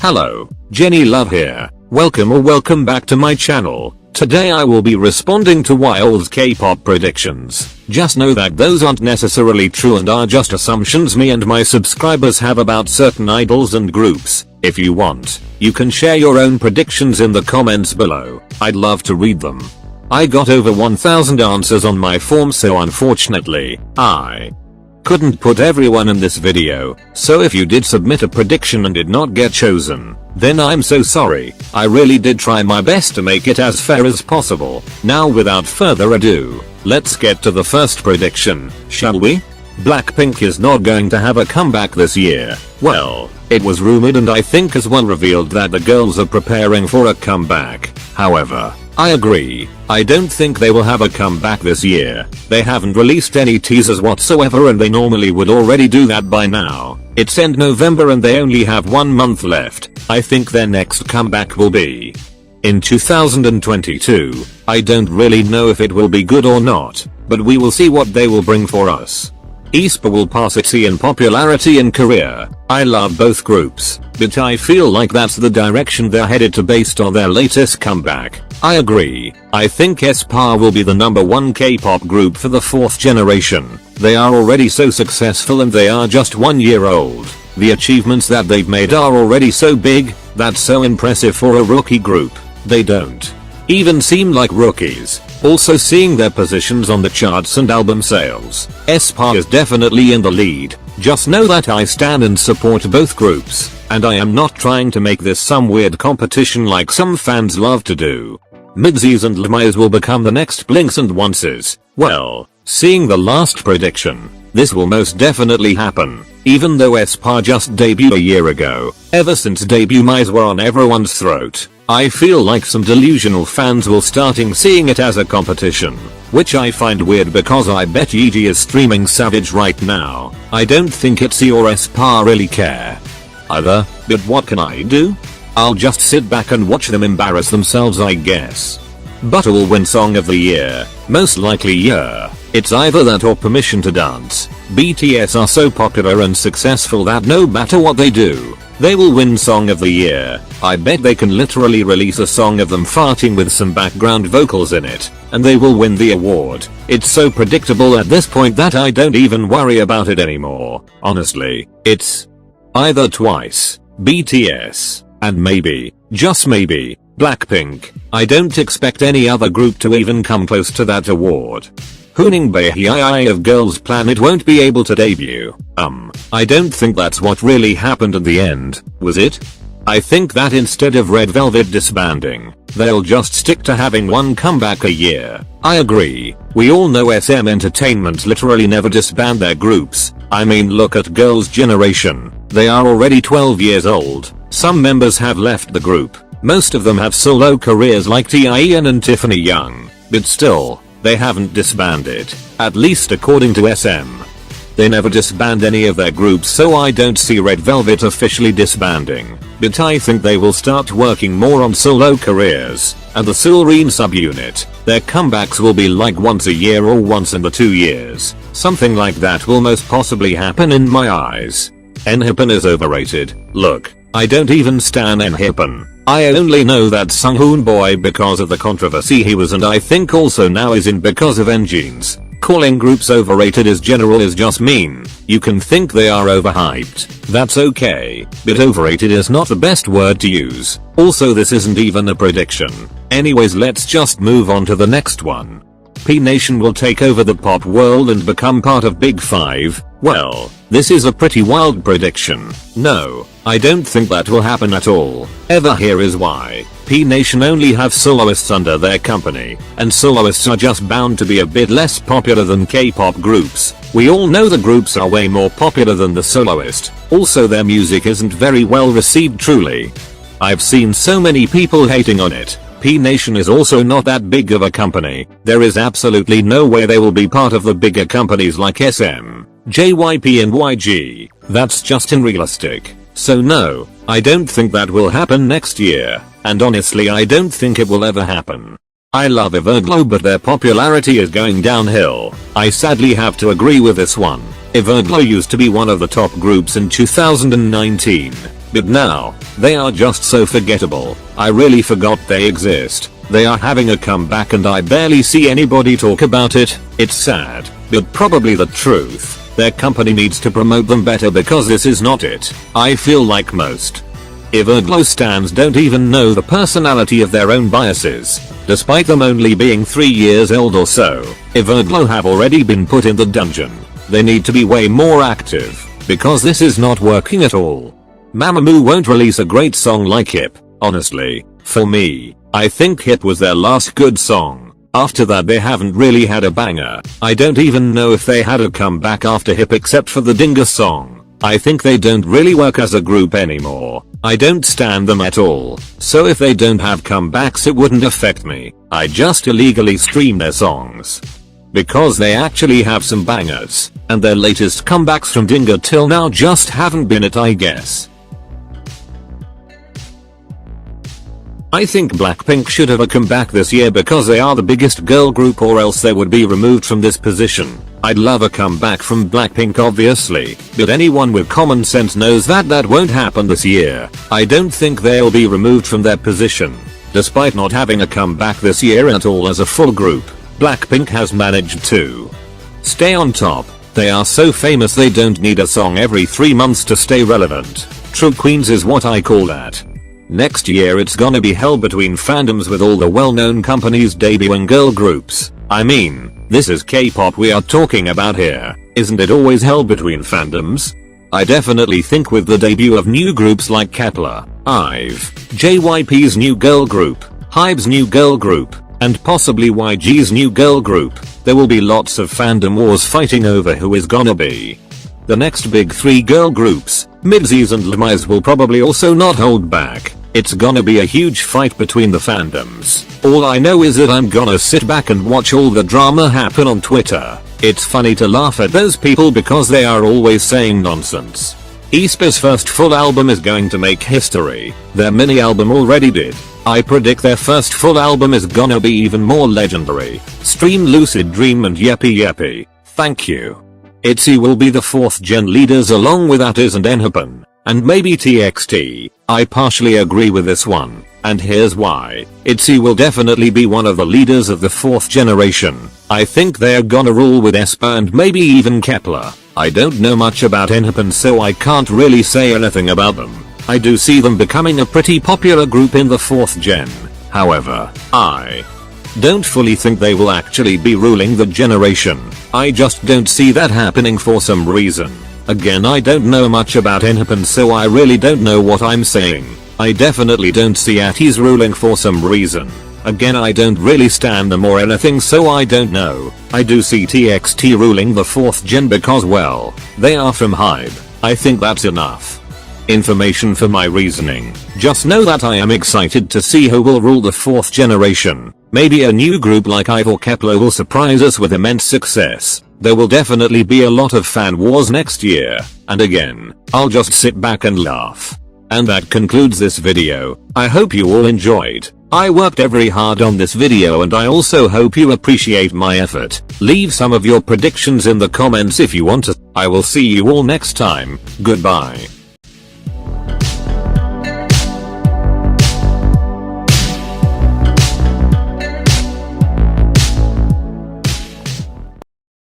Hello, Jenny Love here. Welcome back to my channel. Today I will be responding to VLLO's K-pop predictions. Just know that those aren't necessarily true and are just assumptions me and my subscribers have about certain idols and groups. If you want, you can share your own predictions in the comments below. I'd love to read them. I got over 1000 answers on my form, so unfortunately, I couldn't put everyone in this video, so if you did submit a prediction and did not get chosen, then I'm so sorry. I really did try my best to make it as fair as possible. Now without further ado, let's get to the first prediction, shall we? Blackpink is not going to have a comeback this year. Well, it was rumored and I think as well revealed that the girls are preparing for a comeback. However, I agree. I don't think they will have a comeback this year. They haven't released any teasers whatsoever and they normally would already do that by now. It's end November and they only have 1 month left. I think their next comeback will be in 2022. I don't really know if it will be good or not, but we will see what they will bring for us. aespa will pass ITZY in popularity in Korea. I love both groups, but I feel like that's the direction they're headed to based on their latest comeback. I agree. I think aespa will be the #1 K-pop group for the 4th generation. They are already so successful and they are just 1 year old. The achievements that they've made are already so big, that's so impressive for a rookie group. They don't even seem like rookies. Also seeing their positions on the charts and album sales, aespa is definitely in the lead. Just know that I stand and support both groups, and I am not trying to make this some weird competition like some fans love to do. Midseys and Lemies will become the next Blinks and Onces. Well, seeing the last prediction, this will most definitely happen. Even though aespa just debuted a year ago, ever since debut Mies were on everyone's throat. I feel like some delusional fans will starting seeing it as a competition, which I find weird because I bet Yeji is streaming Savage right now. I don't think ITZY or aespa really care either, but what can I do? I'll just sit back and watch them embarrass themselves, I guess. Butter will win Song of the Year, most likely. Yeah, it's either that or Permission to Dance. BTS are so popular and successful that no matter what they do, they will win Song of the Year. I bet they can literally release a song of them farting with some background vocals in it, and they will win the award. It's so predictable at this point that I don't even worry about it anymore. Honestly, it's either TWICE, BTS, and maybe, just maybe, Blackpink. I don't expect any other group to even come close to that award. Hooning of Girls Planet won't be able to debut. I don't think that's what really happened at the end, was it? I think that instead of Red Velvet disbanding, they'll just stick to having one comeback a year. I agree. We all know SM Entertainment literally never disband their groups. I mean, look at Girls' Generation. They are already 12 years old. Some members have left the group. Most of them have solo careers like TIEN and Tiffany Young, but still, they haven't disbanded, at least according to SM. They never disband any of their groups, so I don't see Red Velvet officially disbanding, but I think they will start working more on solo careers, and the Sulreen subunit, their comebacks will be like once a year or once in the 2 years. Something like that will most possibly happen in my eyes. Enhypen is overrated. Look, I don't even stan Enhypen. I only know that Sunghoon boy because of the controversy he was, and I think also now is in because of NGenes. Calling groups overrated is just mean. You can think they are overhyped. That's okay, but overrated is not the best word to use. Also, this isn't even a prediction. Anyways, let's just move on to the next one. P Nation will take over the pop world and become part of Big 5. Well, this is a pretty wild prediction. No, I don't think that will happen at all. Here is why. P Nation only have soloists under their company, and soloists are just bound to be a bit less popular than K-pop groups. We all know the groups are way more popular than the soloist. Also, their music isn't very well received truly. I've seen so many people hating on it. P Nation is also not that big of a company. There is absolutely no way they will be part of the bigger companies like SM, JYP and YG. That's just unrealistic. So no, I don't think that will happen next year, and honestly I don't think it will ever happen. I love VLLO, but their popularity is going downhill. I sadly have to agree with this one. VLLO used to be one of the top groups in 2019. but now, they are just so forgettable. I really forgot they exist. They are having a comeback and I barely see anybody talk about it. It's sad, but probably the truth. Their company needs to promote them better because this is not it. I feel like most VLLO stans don't even know the personality of their own biases. Despite them only being 3 years old or so, VLLO have already been put in the dungeon. They need to be way more active, because this is not working at all. Mamamoo won't release a great song like Hip, honestly. For me, I think Hip was their last good song. After that they haven't really had a banger. I don't even know if they had a comeback after Hip except for the Dinga song. I think they don't really work as a group anymore. I don't stan them at all, so if they don't have comebacks it wouldn't affect me. I just illegally stream their songs. Because they actually have some bangers, and their latest comebacks from Dinga till now just haven't been it, I guess. I think Blackpink should have a comeback this year because they are the biggest girl group, or else they would be removed from this position. I'd love a comeback from Blackpink obviously, but anyone with common sense knows that that won't happen this year. I don't think they'll be removed from their position. Despite not having a comeback this year at all as a full group, Blackpink has managed to stay on top. They are so famous they don't need a song every 3 months to stay relevant. True queens is what I call that. Next year it's gonna be hell between fandoms with all the well-known companies debuting girl groups. I mean, this is K-pop we are talking about here. Isn't it always hell between fandoms? I definitely think with the debut of new groups like Kepler, IVE, JYP's new girl group, HYBE's new girl group, and possibly YG's new girl group, there will be lots of fandom wars fighting over who is gonna be the next big 3 girl groups. Midseas and Lemise will probably also not hold back. It's gonna be a huge fight between the fandoms. All I know is that I'm gonna sit back and watch all the drama happen on Twitter. It's funny to laugh at those people because they are always saying nonsense. aespa's first full album is going to make history. Their mini album already did. I predict their first full album is gonna be even more legendary. Stream Lucid Dream and Yeppy Yeppy. Thank you. ITZY will be the 4th gen leaders along with ATIZ and Enhypen, and maybe TXT. I partially agree with this one, and here's why. ITZY will definitely be one of the leaders of the 4th generation. I think they're gonna rule with aespa and maybe even Kepler. I don't know much about Enhypen so I can't really say anything about them. I do see them becoming a pretty popular group in the 4th gen. However, I don't fully think they will actually be ruling the generation. I just don't see that happening for some reason. Again, I don't know much about Enhypen so I really don't know what I'm saying. I definitely don't see ATIZ ruling for some reason. Again, I don't really stan them or anything so I don't know. I do see TXT ruling the 4th gen because well, they are from HYBE. I think that's enough information for my reasoning. Just know that I am excited to see who will rule the 4th generation. Maybe a new group like IVE or Kepler will surprise us with immense success. There will definitely be a lot of fan wars next year, and again, I'll just sit back and laugh. And that concludes this video. I hope you all enjoyed. I worked very hard on this video and I also hope you appreciate my effort. Leave some of your predictions in the comments if you want to. I will see you all next time. Goodbye.